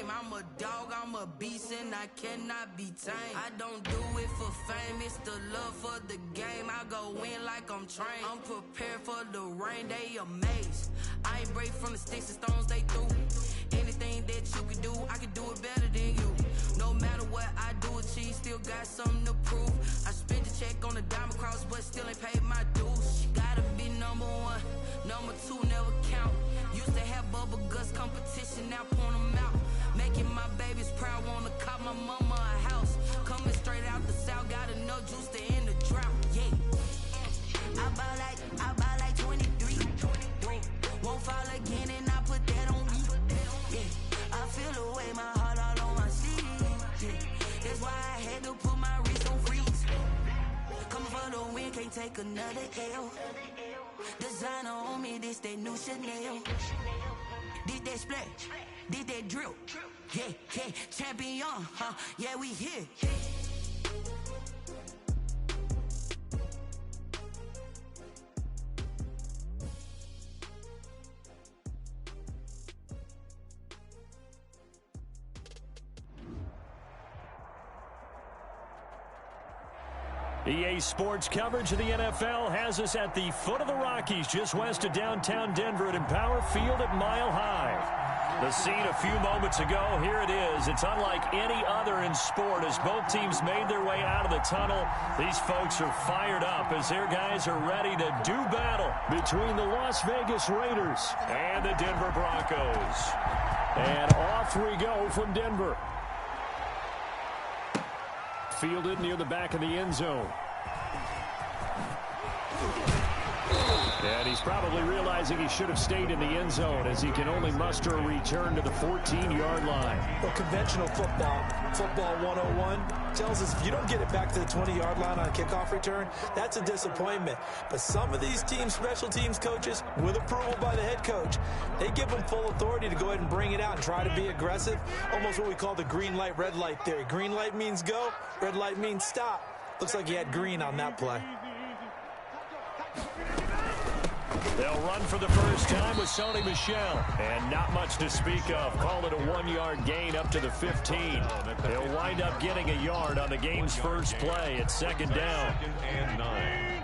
I'm a dog, I'm a beast, and I cannot be tamed. I don't do it for fame, it's the love for the game. I go in like I'm trained. I'm prepared for the rain, they amazed. I ain't break from the sticks and stones they threw. Anything that you can do, I can do it better than you. No matter what I do, achieve, still got something to prove. I spent the check on the diamond cross, but still ain't paid my dues. Gotta be number one, number two never count. Used to have bubble guts competition, now point them out. Making my babies proud, wanna cop my mama a house. Coming straight out the south, got enough juice to end the drought. Yeah, I buy like 23. Won't fall again, and I put that on me. Yeah, I feel the way, my heart all on my sleeve. Yeah, that's why I had to put my wrist on freeze. Coming for the win, can't take another L. Designer on me, this that new Chanel. Did that splash, did that drill. Yeah, yeah, champion, huh? Yeah, we here. EA Sports coverage of the NFL has us at the foot of the Rockies, just west of downtown Denver at Empower Field at Mile High. The scene a few moments ago, here it is. It's unlike any other in sport as both teams made their way out of the tunnel. These folks are fired up as their guys are ready to do battle between the Las Vegas Raiders and the Denver Broncos. And off we go from Denver. Fielded near the back of the end zone. And he's probably realizing he should have stayed in the end zone as he can only muster a return to the 14-yard line. Well, conventional football 101, tells us if you don't get it back to the 20-yard line on a kickoff return, that's a disappointment. But some of these teams, special teams coaches, with approval by the head coach, they give them full authority to go ahead and bring it out and try to be aggressive. Almost what we call the green light, red light theory. Green light means go, red light means stop. Looks like he had green on that play. They'll run for the first time with Sony Michel. And not much to speak of. Call it a 1-yard gain up to the 15. They'll wind up getting a yard on the game's first play at second down. And 9.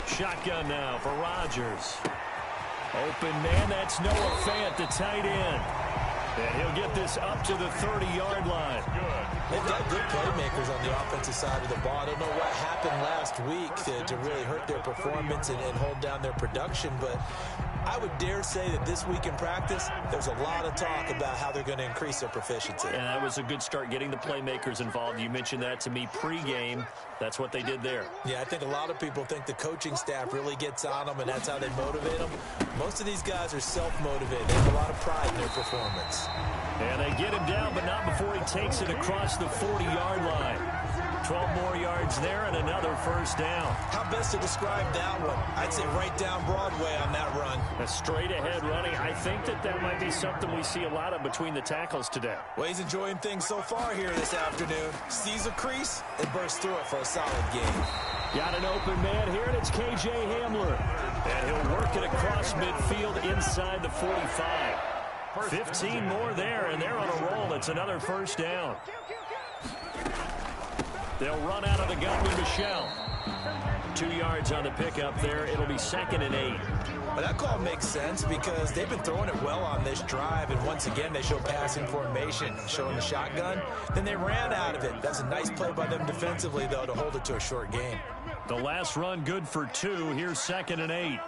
Shotgun now for Rodgers. Open man, that's Noah Fant, the tight end. And he'll get this up to the 30-yard line. They've got good playmakers on the offensive side of the ball. I don't know what happened last week to really hurt their performance and hold down their production, but I would dare say that this week in practice, there's a lot of talk about how they're going to increase their proficiency. And that was a good start, getting the playmakers involved. You mentioned that to me pregame. That's what they did there. Yeah, I think a lot of people think the coaching staff really gets on them, and that's how they motivate them. Most of these guys are self-motivated. They have a lot of pride in their performance. And they get him down, but not before he takes it across the 40-yard line. 12 more yards there and another first down. How best to describe that one? I'd say right down Broadway on that run. A straight-ahead running. I think that might be something we see a lot of between the tackles today. Well, he's enjoying things so far here this afternoon. Sees a crease and bursts through it for a solid gain. Got an open man here, and it's K.J. Hamler. And he'll work it across midfield inside the 45. 15 more there, and they're on a roll. It's another first down. They'll run out of the gun with Michel. 2 yards on the pickup there. It'll be 2nd and 8. Well, that call makes sense because they've been throwing it well on this drive, and once again they show passing formation, showing the shotgun. Then they ran out of it. That's a nice play by them defensively, though, to hold it to a short gain. The last run good for 2. Here's 2nd and 8.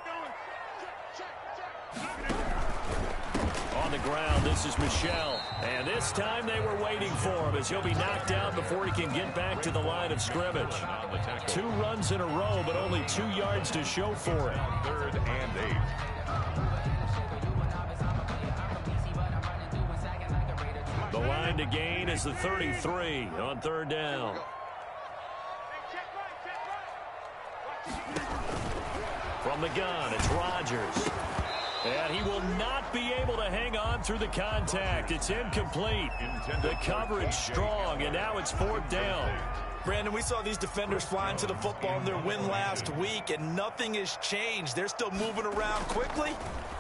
On the ground, this is Michel. And this time they were waiting for him as he'll be knocked down before he can get back to the line of scrimmage. 2 runs in a row, but only 2 yards to show for it. 3rd and 8. The line to gain is the 33 on 3rd down. From the gun, it's Rodgers. And he will not be able to hang on through the contact. It's incomplete. The coverage strong, and now it's 4th down. Brandon, we saw these defenders flying to the football in their win last week, and nothing has changed. They're still moving around quickly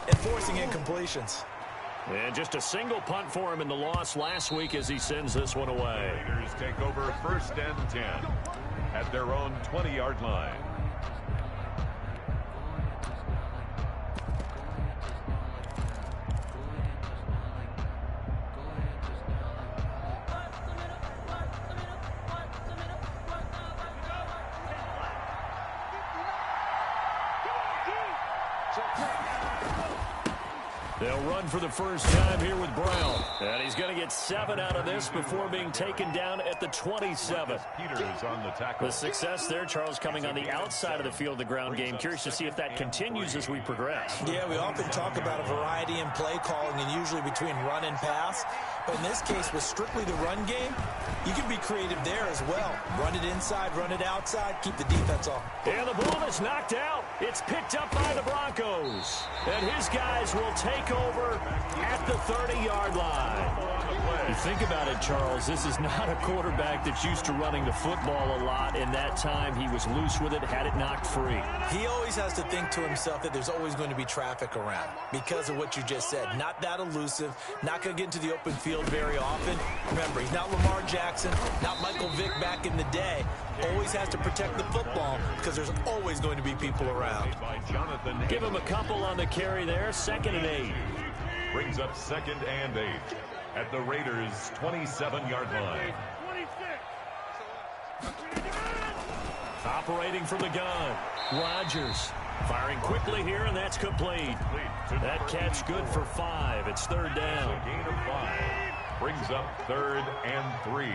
and forcing incompletions. And just a single punt for him in the loss last week as he sends this one away. Raiders take over 1st and 10 at their own 20-yard line. They'll run for the first time here with Brown. And he's going to get 7 out of this before being taken down at the 27. Peters on the tackle. The success there, Charles, coming on the outside of the field, the ground game. Curious to see if that continues as we progress. Yeah, we often talk about a variety in play calling and usually between run and pass. But in this case, with strictly the run game, you can be creative there as well. Run it inside, run it outside, keep the defense off. And the ball is knocked out. It's picked up by the Broncos. And his guys will take over at the 30-yard line. You think about it, Charles, this is not a quarterback that's used to running the football a lot. In that time, he was loose with it, had it knocked free. He always has to think to himself that there's always going to be traffic around because of what you just said. Not that elusive, not going to get into the open field very often. Remember, he's not Lamar Jackson, not Michael Vick back in the day. Always has to protect the football because there's always going to be people around. Give him a couple on the carry there, 2nd and 8. Brings up 2nd and 8 at the Raiders' 27-yard line. Operating from the gun, Rodgers firing quickly here, and that's complete. That catch good for 5. It's 3rd down. A gain of 5 brings up 3rd and 3.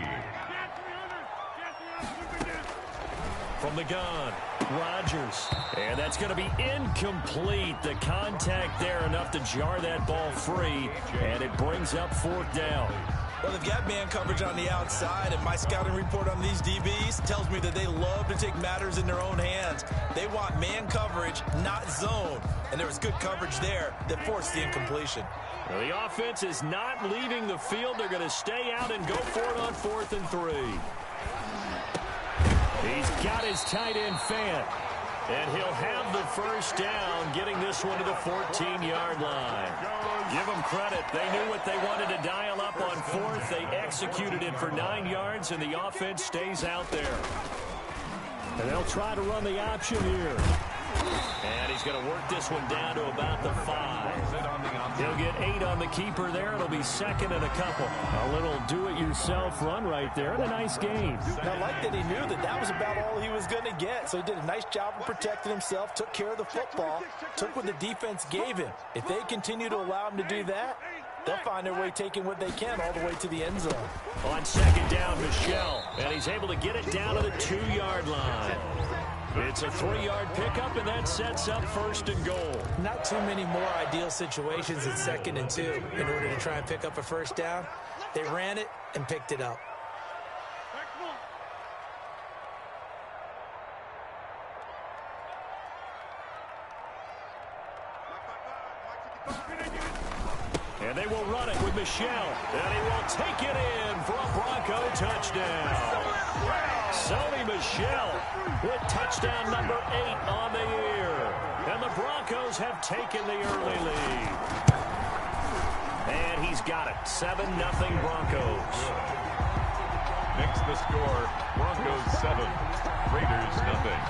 From the gun, Rodgers. And that's going to be incomplete. The contact there enough to jar that ball free, and it brings up 4th down. Well, they've got man coverage on the outside, and my scouting report on these DBs tells me that they love to take matters in their own hands. They want man coverage, not zone. And there was good coverage there that forced the incompletion. Well, the offense is not leaving the field. They're going to stay out and go for it on 4th and 3. He's got his tight end fan. And he'll have the first down, getting this one to the 14-yard line. Give them credit. They knew what they wanted to dial up on 4th. They executed it for 9 yards, and the offense stays out there. And they'll try to run the option here. And he's going to work this one down to about the 5. He'll get 8 on the keeper there. It'll be 2nd and a couple. A little do-it-yourself run right there, and a nice gain. I like that he knew that that was about all he was going to get, so he did a nice job of protecting himself, took care of the football, took what the defense gave him. If they continue to allow him to do that, they'll find their way taking what they can all the way to the end zone. On 2nd down, Michel, and he's able to get it down to the 2-yard line. It's a 3-yard pickup, and that sets up 1st and goal. Not too many more ideal situations at 2nd and 2 in order to try and pick up a first down. They ran it and picked it up. And they will run it with Michel, and he will take it in for a Bronco touchdown. Sony Michel with touchdown number 8 on the year. And the Broncos have taken the early lead. And he's got it. 7-0 Broncos. Makes the score Broncos 7, Raiders nothing.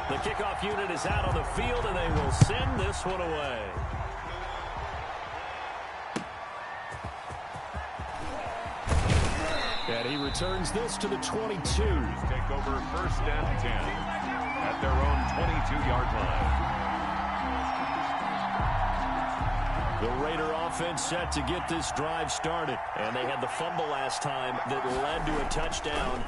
The kickoff unit is out on the field, and they will send this one away. And he returns this to the 22. Take over 1st and 10 at their own 22-yard line. The Raider offense set to get this drive started. And they had the fumble last time that led to a touchdown.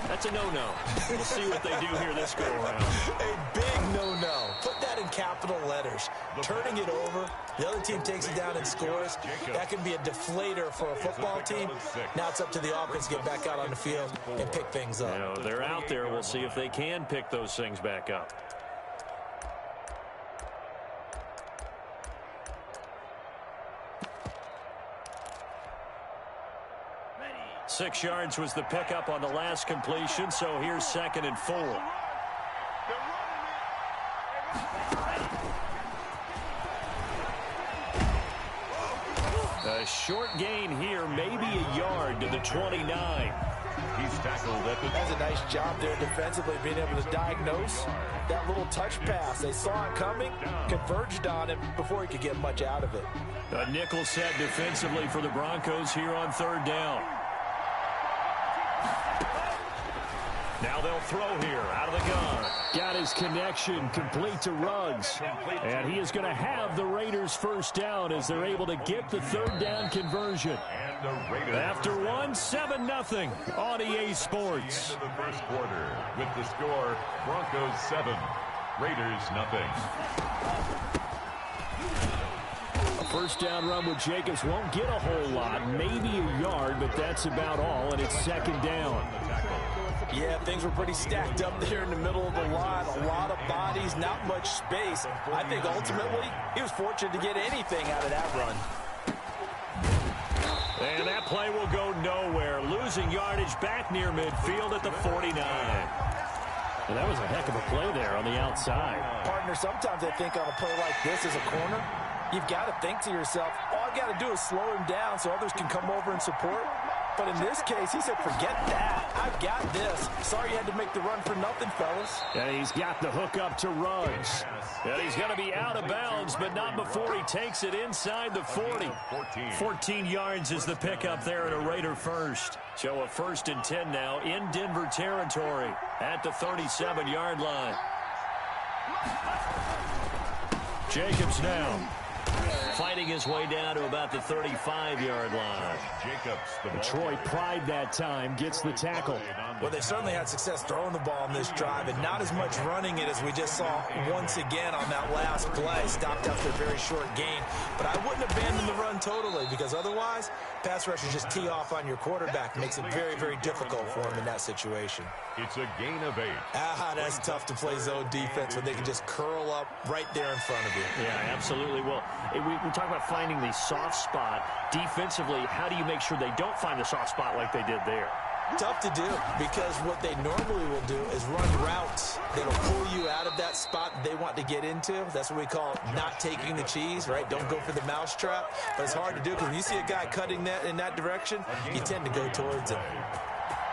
That's a no-no. We'll see what they do here this go-around. A big no-no. Put that in capital letters. Turning it over, the other team takes it down and scores. That can be a deflator for a football team. Now it's up to the offense to get back out on the field and pick things up. You know, they're out there. We'll see if they can pick those things back up. 6 yards was the pickup on the last completion, so here's 2nd and 4. A short gain here, maybe a yard to the 29. He's tackled at the... That's a nice job there defensively, being able to diagnose that little touch pass. They saw it coming, converged on him before he could get much out of it. A nickel set defensively for the Broncos here on 3rd down. Now they'll throw here out of the gun. Got his connection complete to Ruggs. And he is going to have the Raiders 1st down as they're able to get the 3rd down conversion. After 7-0 on EA Sports. The first quarter with the score Broncos 7, Raiders 0. A 1st down run with Jacobs won't get a whole lot, maybe a yard, but that's about all, and it's 2nd down. Yeah, things were pretty stacked up there in the middle of the line. A lot of bodies, not much space. I think ultimately he was fortunate to get anything out of that run. And that play will go nowhere. Losing yardage back near midfield at the 49. And that was a heck of a play there on the outside. Partner, sometimes I think on a play like this as a corner, you've got to think to yourself, all I've got to do is slow him down so others can come over and support. But in this case, he said, forget that. I've got this. Sorry you had to make the run for nothing, fellas. And he's got the hook up to Ruggs. And he's going to be out of bounds, but not before he takes it inside the 40. 14 yards is the pickup there at a Raider 1st. So a 1st and 10 now in Denver territory at the 37-yard line. Jacobs now fighting his way down to about the 35-yard line. Troy Pride that time gets the tackle. Well, they certainly had success throwing the ball in this drive, and not as much running it as we just saw once again on that last play. Stopped after a very short gain. But I wouldn't abandon the run totally, because otherwise, pass rushers just tee off on your quarterback. Makes it very, very difficult for him in that situation. It's a gain of 8. That's tough to play zone defense when they can just curl up right there in front of you. Yeah, absolutely. Well, we talk about finding the soft spot. Defensively, how do you make sure they don't find the soft spot like they did there? Tough to do, because what they normally will do is run routes that'll pull you out of that spot they want to get into. That's what we call not taking the cheese, right? Don't go for the mousetrap. But it's hard to do, because when you see a guy cutting that in that direction, you tend to go towards him.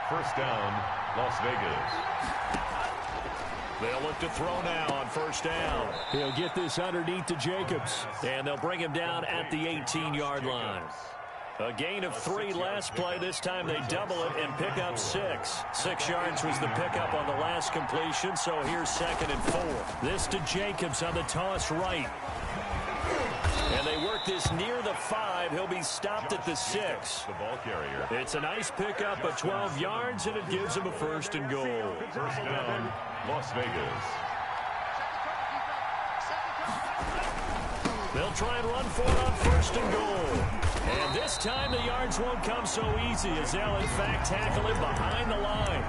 1st down, Las Vegas. They'll look to throw now on 1st down. He'll get this underneath to Jacobs, and they'll bring him down at the 18-yard line. A gain of 3 last play. This time they double it and pick up 6. 6 yards was the pickup on the last completion, so here's 2nd and 4. This to Jacobs on the toss right. And they work this near the 5. He'll be stopped at the 6. The ball carrier. It's a nice pickup of 12 yards, and it gives him a 1st and goal. 1st down, Las Vegas. They'll try and run for it on 1st and goal. And this time the yards won't come so easy, as they'll in fact tackle him behind the line.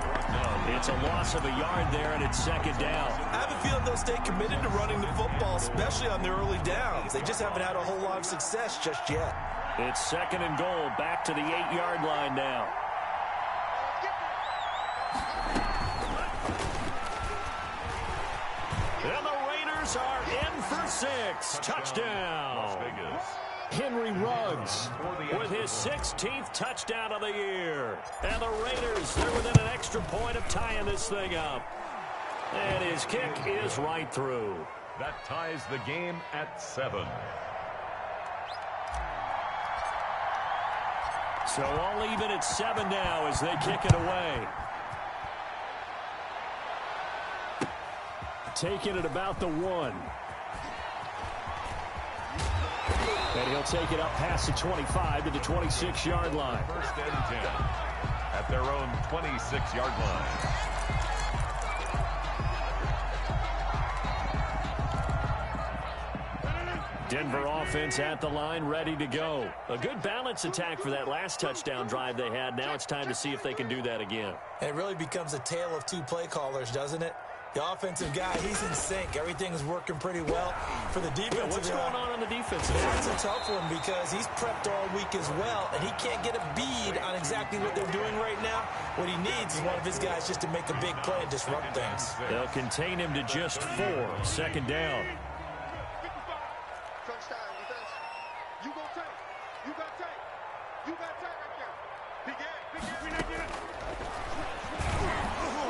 It's a loss of a yard there, and it's 2nd down. I have a feeling they'll stay committed to running the football, especially on their early downs. They just haven't had a whole lot of success just yet. It's 2nd and goal, back to the 8-yard line now. And the Raiders are in for 6. Touchdown. Las Vegas. Henry Ruggs with his 16th touchdown of the year. And the Raiders, they're within an extra point of tying this thing up. And his kick is right through. That ties the game at 7. So all even at 7 now as they kick it away. Taking it about the 1. And he'll take it up past the 25 to the 26-yard line. 1st and 10 at their own 26-yard line. Denver offense at the line, ready to go. A good balance attack for that last touchdown drive they had. Now it's time to see if they can do that again. And it really becomes a tale of 2 play callers, doesn't it? The offensive guy, he's in sync. Everything's working pretty well. For the defensive what's going on the defensive side? side? It's a tough one because he's prepped all week as well, and he can't get a bead on exactly what they're doing right now. What he needs is one of his guys just to make a big play and disrupt things. They'll contain him to just 4. Second down.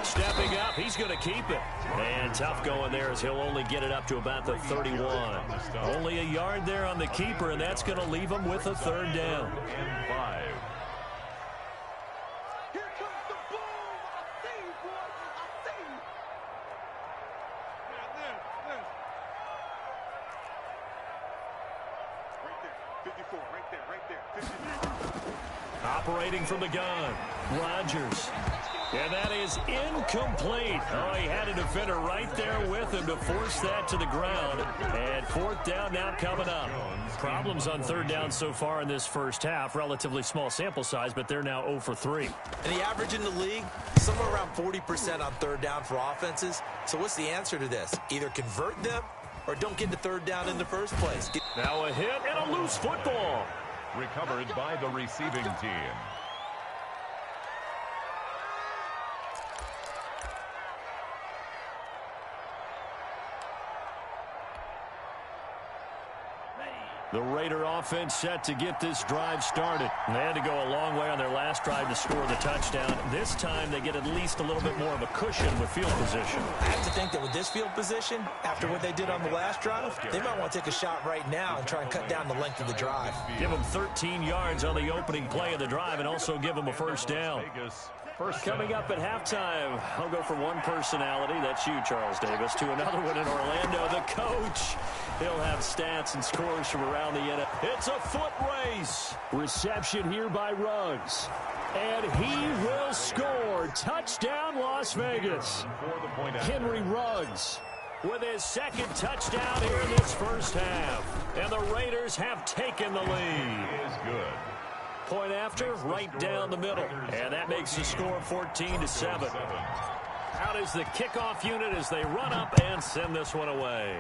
Stepping up, he's going to keep it. And tough going there as he'll only get it up to about the 31. Only a yard there on the keeper, and that's going to leave him with a third down. And 5. Here comes the boom. I see you, boy. I see you. Right there. 54. Right there. 54. Operating from the gun, Rodgers. And that is incomplete. Oh, he had a defender right there with him to force that to the ground. And fourth down now coming up. Problems on third down so far in this first half. Relatively small sample size, but they're now 0 for 3. And the average in the league, somewhere around 40% on third down for offenses. So what's the answer to this? Either convert them or don't get to third down in the first place. Now a hit and a loose football. Recovered by the receiving team. The Raider offense set to get this drive started. And they had to go a long way on their last drive to score the touchdown. This time they get at least a little bit more of a cushion with field position. I have to think that with this field position, after what they did on the last drive, they might want to take a shot right now and try and cut down the length of the drive. Give them 13 yards on the opening play of the drive and also give them a first down. Coming up at halftime, I'll go from one personality, that's you, Charles Davis, to another one in Orlando, the coach. He'll have stats and scores from around the NFL. It's a foot race. Reception here by Ruggs. And he will score. Touchdown, Las Vegas. Henry Ruggs with his second touchdown here in this first half. And the Raiders have taken the lead. Is good. Point after, right down the middle. And that makes the score 14-7. Out is the kickoff unit as they run up and send this one away.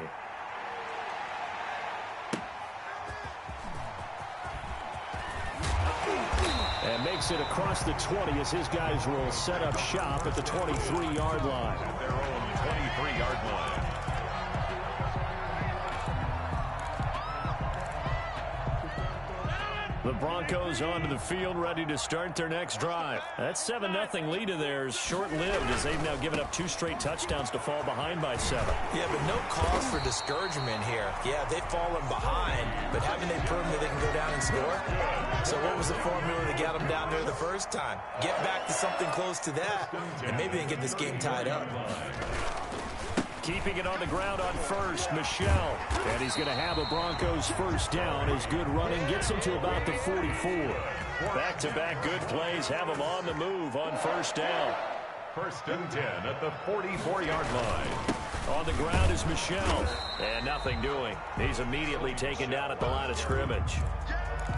And makes it across the 20 as his guys will set up shop at the 23-yard line. At their own 23-yard line. The Broncos onto the field, ready to start their next drive. That 7-0 lead of theirs short-lived as they've now given up 2 straight touchdowns to fall behind by 7. Yeah, but no cause for discouragement here. Yeah, they've fallen behind, but haven't they proven that they can go down and score? So what was the formula to get them down there the first time? Get back to something close to that, and maybe they can get this game tied up. Keeping it on the ground on first, Michel. And he's going to have a Broncos first down. His good running gets him to about the 44. Back-to-back good plays have him on the move on first down. First and 10 at the 44-yard line. On the ground is Michel. And nothing doing. He's immediately taken down at the line of scrimmage.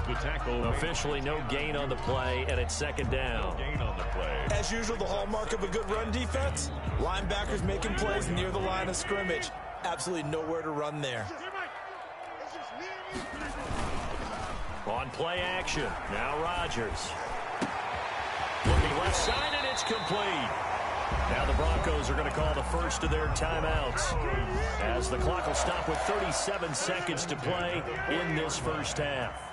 The tackle. Officially no gain on the play, and it's second down. Gain on the play. As usual, the hallmark of a good run defense, linebackers making plays near the line of scrimmage. Absolutely nowhere to run there. On play action, now Rodgers. Looking left side, and it's complete. Now the Broncos are going to call the first of their timeouts as the clock will stop with 37 seconds to play in this first half.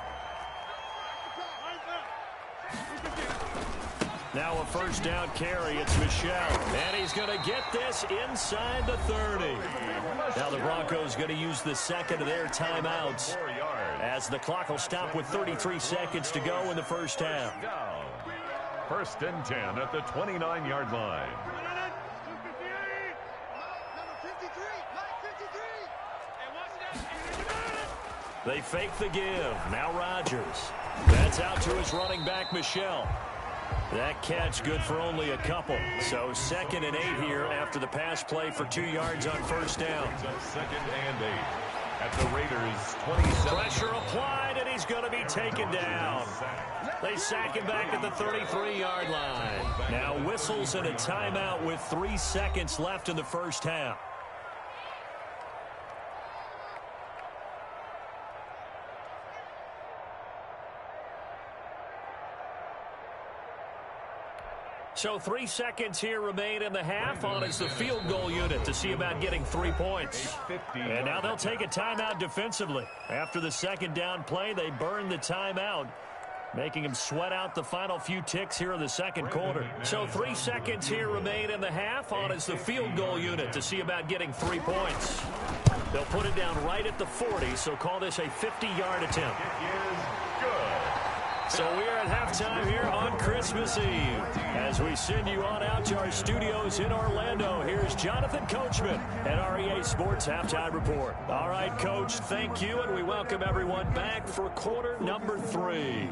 Now a first down carry. It's Michel. And he's going to get this inside the 30. Now the Broncos going to use the second of their timeouts as the clock will stop with 33 seconds to go in the first half. First and 10 at the 29-yard line. They fake the give. Now Rodgers. That's out to his running back, Michel. That catch good for only a couple. So second and 8 here after the pass play for 2 yards on first down. Second and 8. At the Raiders' 27. Pressure applied, and he's going to be taken down. They sack him back at the 33-yard line. Now whistles and a timeout with 3 seconds left in the first half. So 3 seconds here remain in the half. On is the field goal unit to see about getting 3 points. And now they'll take a timeout defensively. After the second down play, they burn the timeout, making him sweat out the final few ticks here in the second quarter. So 3 seconds here remain in the half. On is the field goal unit to see about getting 3 points. They'll put it down right at the 40, so call this a 50-yard attempt. So we're at halftime here on Christmas Eve. As we send you on out to our studios in Orlando, here's Jonathan Coachman at our EA Sports Halftime Report. All right, Coach, thank you, and we welcome everyone back for quarter number 3.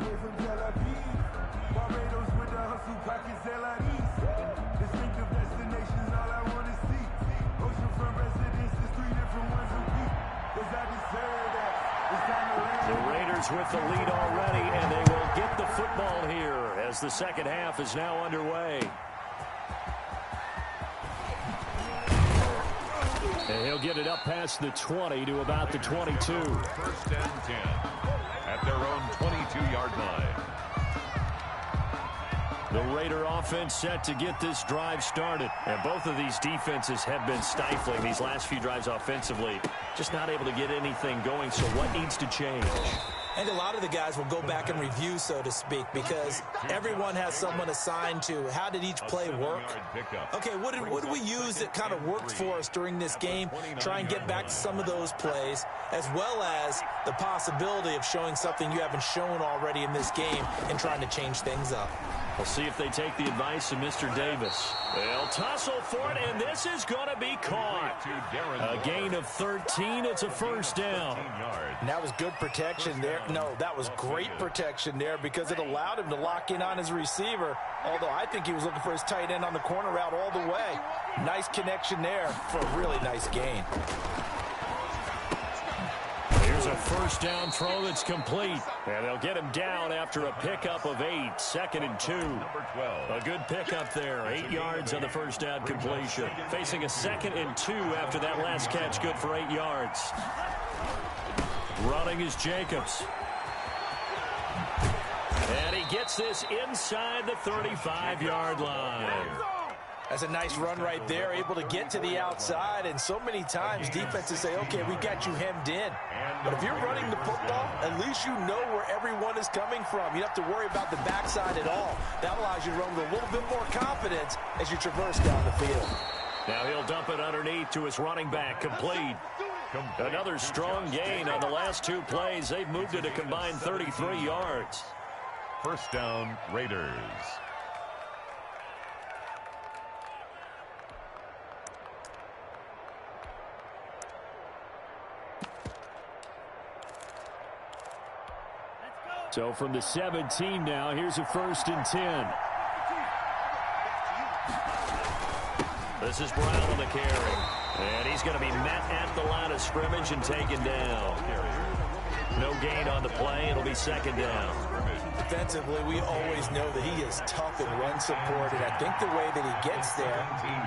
The Raiders with the lead already, and they will get the football here as the second half is now underway. And he'll get it up past the 20 to about the 22. First and 10 at their own 22-yard line. The Raider offense set to get this drive started. And both of these defenses have been stifling these last few drives offensively. Just not able to get anything going. So what needs to change? And a lot of the guys will go back and review, so to speak, because everyone has someone assigned to how did each play work. Okay, what did we use that kind of worked for us during this game? Try and get back to some of those plays, as well as the possibility of showing something you haven't shown already in this game and trying to change things up. We'll see if they take the advice of Mr. Davis. They'll tussle for it, and this is going to be caught. A gain of 13. It's a first down. And that was good protection there. No, that was great protection there because it allowed him to lock in on his receiver, although I think he was looking for his tight end on the corner route all the way. Nice connection there for a really nice gain. Here's a first down throw that's complete. And they'll get him down after a pickup of 8. Second and 2. A good pickup there. 8 yards on the first down completion. Facing a second and 2 after that last catch. Good for 8 yards. Running is Jacobs. And he gets this inside the 35-yard line. That's a nice run right there, able to get to the outside, and so many times defenses say, okay, we got you hemmed in. But if you're running the football, at least you know where everyone is coming from. You don't have to worry about the backside at all. That allows you to run with a little bit more confidence as you traverse down the field. Now he'll dump it underneath to his running back, complete. Another strong gain on the last 2 plays. They've moved it a combined 33 yards. First down, Raiders. So from the 17 now, here's a first and 10. This is Brown on the carry. And he's going to be met at the line of scrimmage and taken down. No gain on the play. It'll be second down. Defensively, we always know that he is tough and run support, and I think the way that he gets there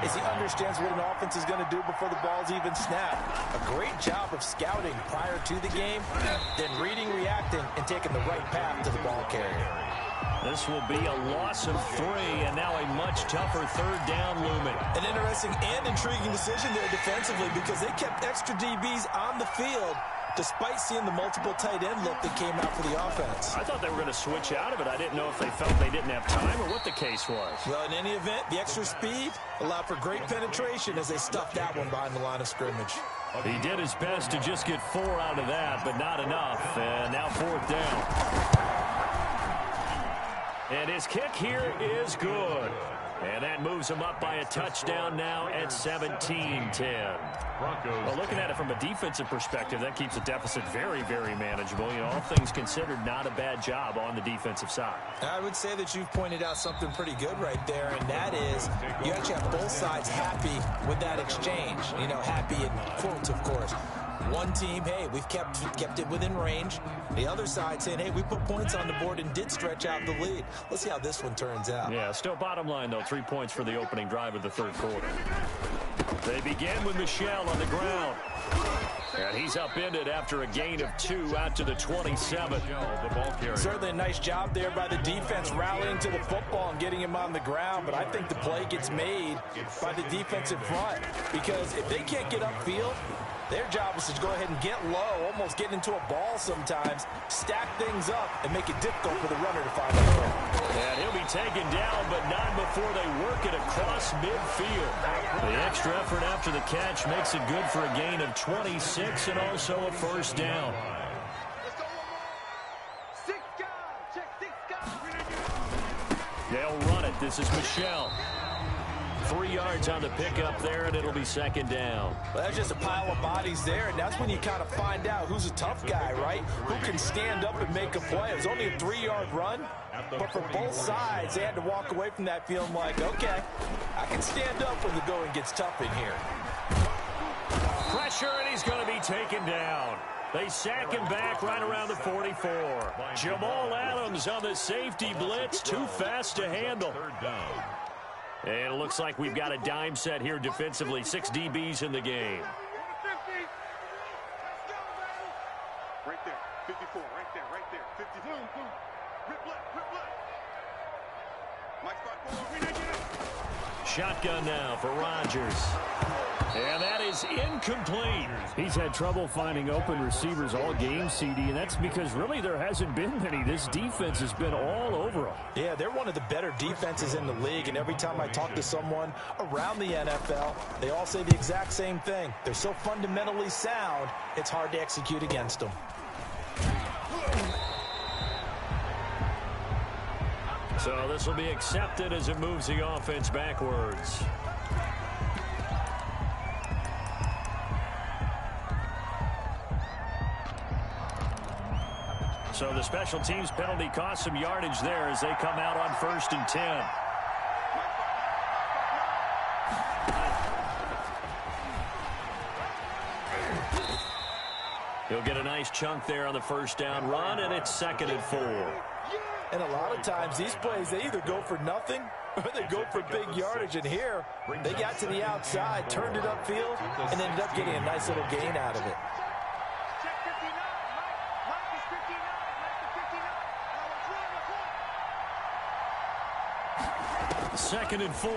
is he understands what an offense is going to do before the ball's even snapped. A great job of scouting prior to the game, then reading, reacting, and taking the right path to the ball carrier. This will be a loss of 3, and now a much tougher third down looming. An interesting and intriguing decision there defensively because they kept extra DBs on the field despite seeing the multiple tight end look that came out for the offense. I thought they were going to switch out of it. I didn't know if they felt they didn't have time or what the case was. Well, in any event, the extra speed allowed for great penetration as they stuffed that one behind the line of scrimmage. He did his best to just get 4 out of that, but not enough. And now fourth down. And his kick here is good. And that moves him up by a touchdown now at 17-10. Well, looking at it from a defensive perspective, that keeps the deficit very, very manageable. You know, all things considered, not a bad job on the defensive side. I would say that you've pointed out something pretty good right there, and that is you actually have both sides happy with that exchange. You know, happy in quotes, of course. One team, hey, we've kept it within range. The other side saying, hey, we put points on the board and did stretch out the lead. Let's see how this one turns out. Yeah, still bottom line, though, 3 points for the opening drive of the third quarter. They begin with Michel on the ground. And he's upended after a gain of 2 out to the 27. Certainly a nice job there by the defense rallying to the football and getting him on the ground. But I think the play gets made by the defensive front. Because if they can't get upfield, their job is to go ahead and get low, almost get into a ball sometimes, stack things up, and make it difficult for the runner to find a hole. And he'll be taken down, but not before they work it across midfield. The extra effort after the catch makes it good for a gain of 26 and also a first down. They'll run it. This is Michel. 3 yards on the pickup there, and it'll be second down. Well, that's just a pile of bodies there, and that's when you kind of find out who's a tough guy, right? Who can stand up and make a play. It was only a 3-yard run, but for both sides, they had to walk away from that feeling like, okay, I can stand up when the going gets tough in here. Pressure, and he's going to be taken down. They sack him back right around the 44. Jamal Adams on the safety blitz, too fast to handle. And it looks like we've got a dime set here defensively. 6 DBs in the game. Right there, 54, right there, 50. Boom, boom. Rip left. Mike spot 4. Shotgun now for Rodgers. And that is incomplete. He's had trouble finding open receivers all game, CD, and that's because really there hasn't been many. This defense has been all over them. Yeah, they're one of the better defenses in the league, and every time I talk to someone around the NFL, they all say the exact same thing. They're so fundamentally sound, it's hard to execute against them. So this will be accepted as it moves the offense backwards. So the special teams penalty cost some yardage there as they come out on 1st and 10. He'll get a nice chunk there on the first down run, and it's 2nd and 4. And a lot of times these plays, they either go for nothing or they go for big yardage. And here, they got to the outside, turned it upfield, and ended up getting a nice little gain out of it. 2nd and 4.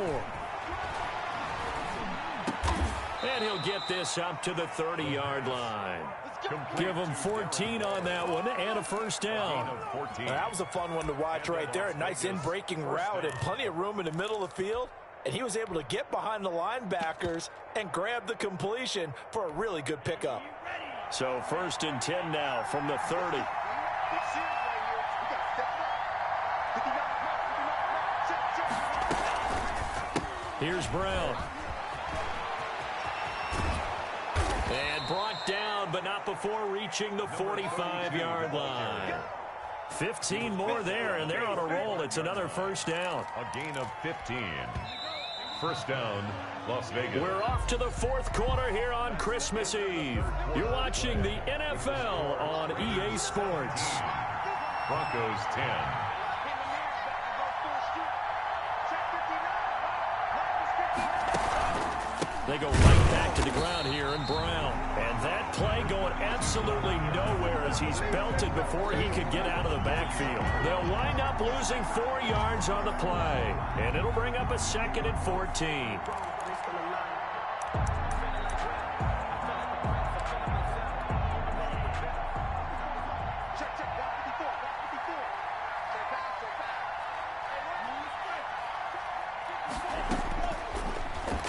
And he'll get this up to the 30-yard line. Give him 14 on that one and a first down. That was a fun one to watch right there. A nice in-breaking route and plenty of room in the middle of the field. And he was able to get behind the linebackers and grab the completion for a really good pickup. So 1st and 10 now from the 30. Here's Brown. And brought down, but not before reaching the 45-yard line. 15 more there, and they're on a roll. It's another first down. A gain of 15. First down, Las Vegas. We're off to the 4th quarter here on Christmas Eve. You're watching the NFL on EA Sports. Broncos 10. They go right back to the ground here in Brown. And that play going absolutely nowhere as he's belted before he could get out of the backfield. They'll wind up losing 4 yards on the play. And it'll bring up a 2nd and 14.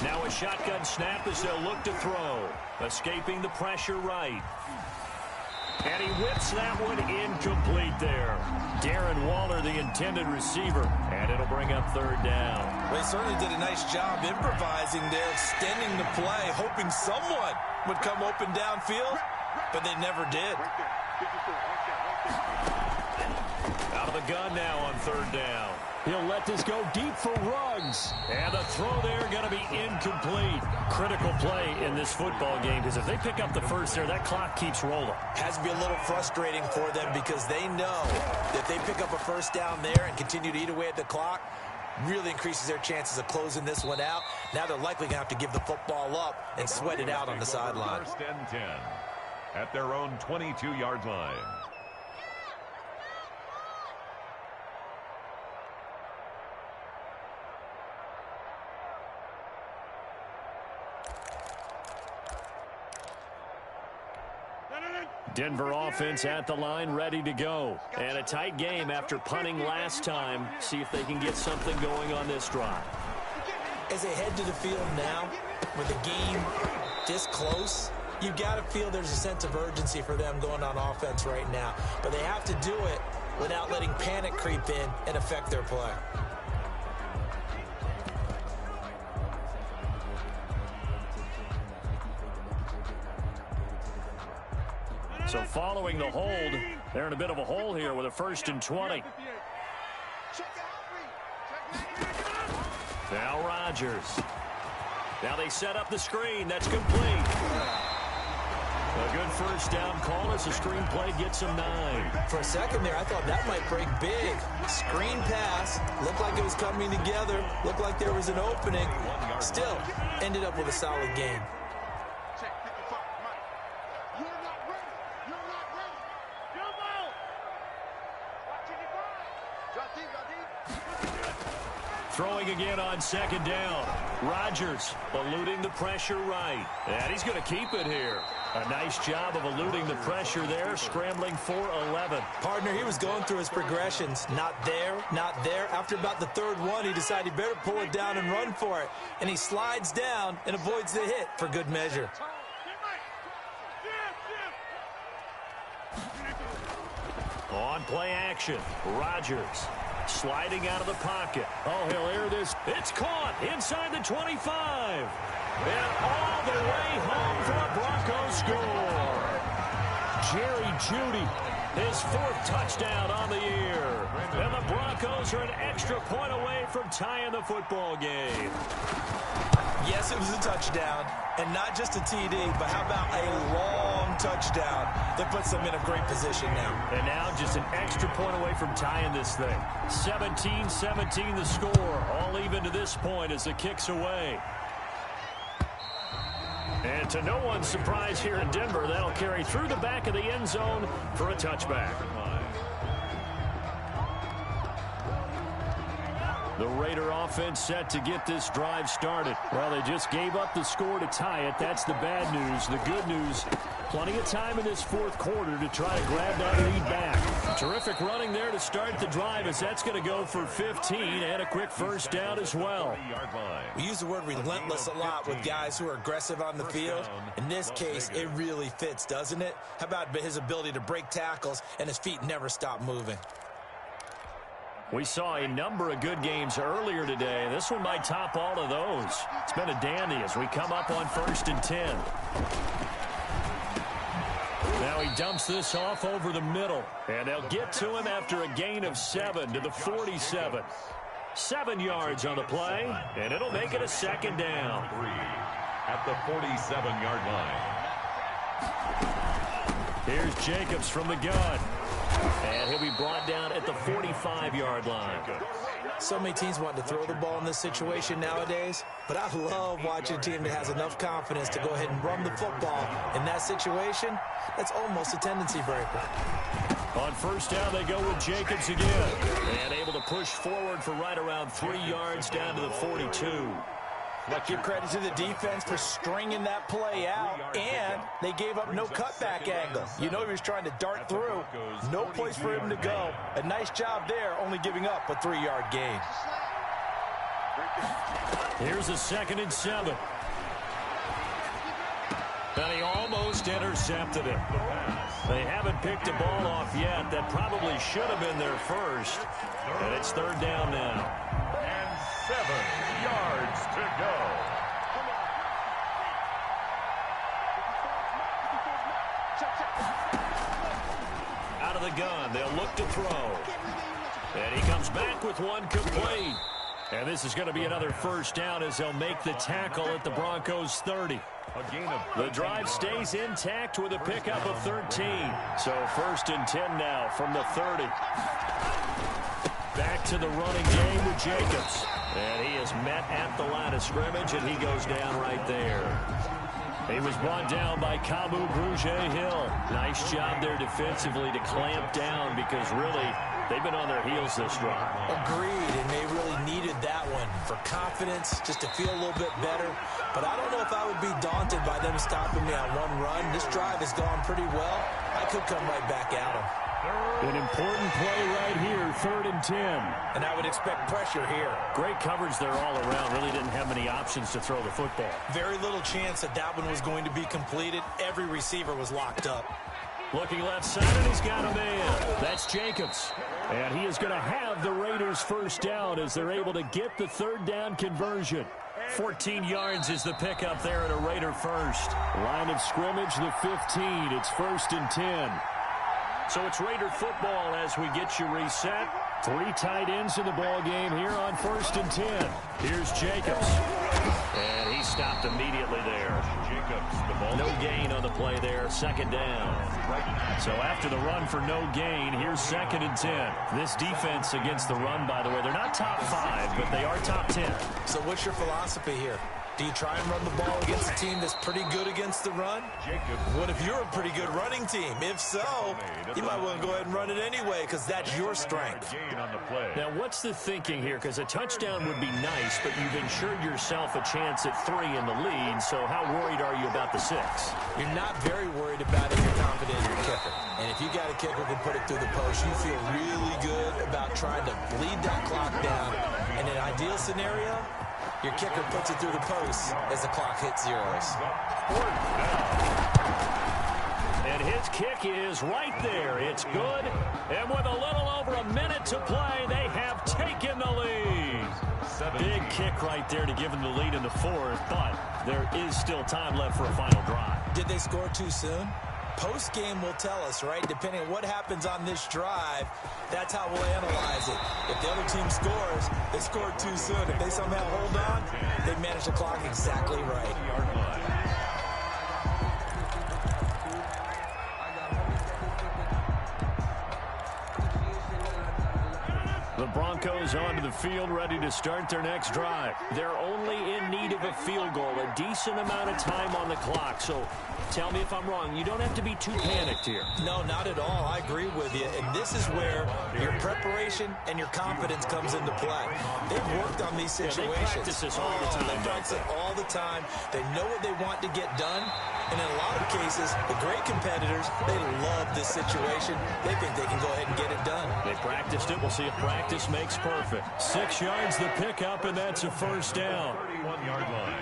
Now a shotgun snap as they'll look to throw. Escaping the pressure right. And he whips that one incomplete there. Darren Waller, the intended receiver. And it'll bring up 3rd down. They certainly did a nice job improvising there, extending the play, hoping someone would come open downfield, but they never did. Out of the gun now on 3rd down. He'll let this go deep for Ruggs. And the throw there going to be incomplete. Critical play in this football game, because if they pick up the first there, that clock keeps rolling. Has to be a little frustrating for them because they know that if they pick up a first down there and continue to eat away at the clock, really increases their chances of closing this one out. Now they're likely going to have to give the football up and sweat it out on the sideline. First and 10 at their own 22-yard line. Denver offense at the line, ready to go. And a tight game after punting last time. See if they can get something going on this drive. As they head to the field now, with the game this close, you've got to feel there's a sense of urgency for them going on offense right now. But they have to do it without letting panic creep in and affect their play. So following the hold, they're in a bit of a hole here with a 1st and 20. Now Rodgers. Now they set up the screen. That's complete. A good first down call as the screen play gets him 9. For a second there, I thought that might break big. Screen pass. Looked like it was coming together. Looked like there was an opening. Still, ended up with a solid game. Throwing again on 2nd down. Rodgers eluding the pressure right. And he's going to keep it here. A nice job of eluding the pressure there, scrambling for 11. Partner, he was going through his progressions. Not there, not there. After about the 3rd one, he decided he better pull it down and run for it. And he slides down and avoids the hit for good measure. On play action, Rodgers. Sliding out of the pocket. Oh, he'll air this. It's caught inside the 25. And all the way home for a Broncos score. Jerry Jeudy, his 4th touchdown on the year. And the Broncos are an extra point away from tying the football game. Yes, it was a touchdown, and not just a TD, but how about a long touchdown that puts them in a great position now. And now just an extra point away from tying this thing. 17-17 the score, all even to this point as the kick's away. And to no one's surprise here in Denver, that'll carry through the back of the end zone for a touchback. The Raider offense set to get this drive started. Well, they just gave up the score to tie it. That's the bad news. The good news, plenty of time in this 4th quarter to try to grab that lead back. Terrific running there to start the drive as that's going to go for 15 and a quick first down as well. We use the word relentless a lot with guys who are aggressive on the field. In this case, it really fits, doesn't it? How about his ability to break tackles and his feet never stop moving? We saw a number of good games earlier today. This one might top all of those. It's been a dandy as we come up on 1st and 10. Now he dumps this off over the middle. And they'll get to him after a gain of 7 to the 47. 7 yards on the play, and it'll make it a 2nd down. 3 at the 47-yard line. Here's Jacobs from the gun. And he'll be brought down at the 45-yard line. So many teams want to throw the ball in this situation nowadays, but I love watching a team that has enough confidence to go ahead and run the football. In that situation, that's almost a tendency breaker. On 1st down, they go with Jacobs again. And able to push forward for right around 3 yards down to the 42. Give credit to the defense for stringing that play out, and they gave up no cutback angle. You know he was trying to dart through. No place for him to go. A nice job there, only giving up a 3-yard gain. Here's a 2nd and 7. And he almost intercepted it. They haven't picked a ball off yet. That probably should have been their first. And it's 3rd down now. And 7 yards to go. Out of the gun, they'll look to throw. And he comes back with one complete. And this is going to be another first down as they'll make the tackle at the Broncos 30. The drive stays intact with a pickup of 13. So first and 10 now from the 30. Back to the running game with Jacobs. And he is met at the line of scrimmage, and he goes down right there. He was brought down by Kamu Brugier-Hill. Nice job there defensively to clamp down because really they've been on their heels this drive. Agreed, and they really needed that one for confidence, just to feel a little bit better. But I don't know if I would be daunted by them stopping me on one run. This drive has gone pretty well. I could come right back at them. An important play right here, 3rd and 10. And I would expect pressure here. Great coverage there all around. Really didn't have many options to throw the football. Very little chance that that one was going to be completed. Every receiver was locked up. Looking left side, and he's got a man. That's Jacobs. And he is going to have the Raiders first down as they're able to get the 3rd down conversion. 14 yards is the pickup there at a Raider first. Line of scrimmage, the 15. It's 1st and 10. So it's Raider football as we get you reset. 3 tight ends in the ball game here on 1st and 10. Here's Jacobs. And he stopped immediately there. No gain on the play there. 2nd down. So after the run for no gain, here's 2nd and 10. This defense against the run, by the way, they're not top 5, but they are top 10. So what's your philosophy here? Do you try and run the ball against a team that's pretty good against the run? What if you're a pretty good running team? If so, you might want to go ahead and run it anyway because that's your strength. Now, what's the thinking here? Because a touchdown would be nice, but you've ensured yourself a chance at 3 in the lead, so how worried are you about the 6? You're not very worried about it. You're confident in your kicker. And if you got a kicker who can put it through the post, you feel really good about trying to bleed that clock down. In an ideal scenario, your kicker puts it through the post as the clock hits zeros. And his kick is right there. It's good. And with a little over a minute to play, they have taken the lead. Big kick right there to give them the lead in the 4th, but there is still time left for a final drive. Did they score too soon? Post-game will tell us, right? Depending on what happens on this drive, that's how we'll analyze it. If the other team scores, they scored too soon. If they somehow hold on, they manage the clock exactly right. The Broncos onto the field, ready to start their next drive. They're only in need of a field goal, a decent amount of time on the clock. So tell me if I'm wrong. You don't have to be too panicked here. No, not at all. I agree with you. And this is where your preparation and your confidence comes into play. They've worked on these situations. Yeah, they practice this all the time. They practice it all the time. They know what they want to get done. And in a lot of cases, the great competitors, they love this situation. They think they can go ahead and get it done. They practiced it. We'll see if practice makes perfect. 6 yards the pickup, and that's a first down. 31-yard line.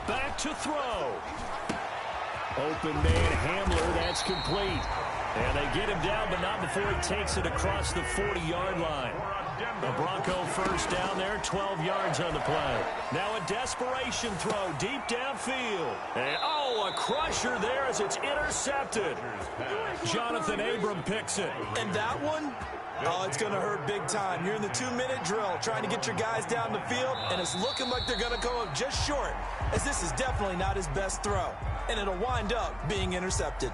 Back to throw. Open man Hamler, that's complete. And they get him down, but not before he takes it across the 40-yard line. The Bronco first down there, 12 yards on the play. Now a desperation throw deep downfield. And, a crusher there as it's intercepted. Jonathan Abram picks it. And that one, it's going to hurt big time. You're in the 2-minute drill trying to get your guys down the field, and it's looking like they're going to go up just short, as this is definitely not his best throw. And it'll wind up being intercepted.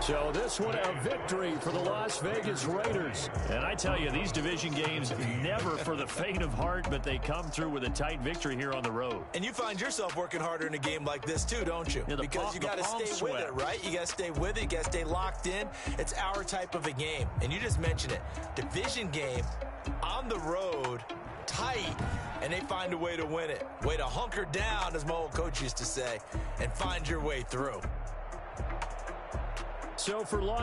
So this one a victory for the Las Vegas Raiders. And I tell you, these division games never for the faint of heart, but they come through with a tight victory here on the road. And you find yourself working harder in a game like this too, don't you? Yeah, because you got to stay with it, right? You got to stay with it. You got to stay locked in. It's our type of a game. And you just mentioned it. Division game on the road, tight, and they find a way to win it. Way to hunker down, as my old coach used to say, and find your way through. So for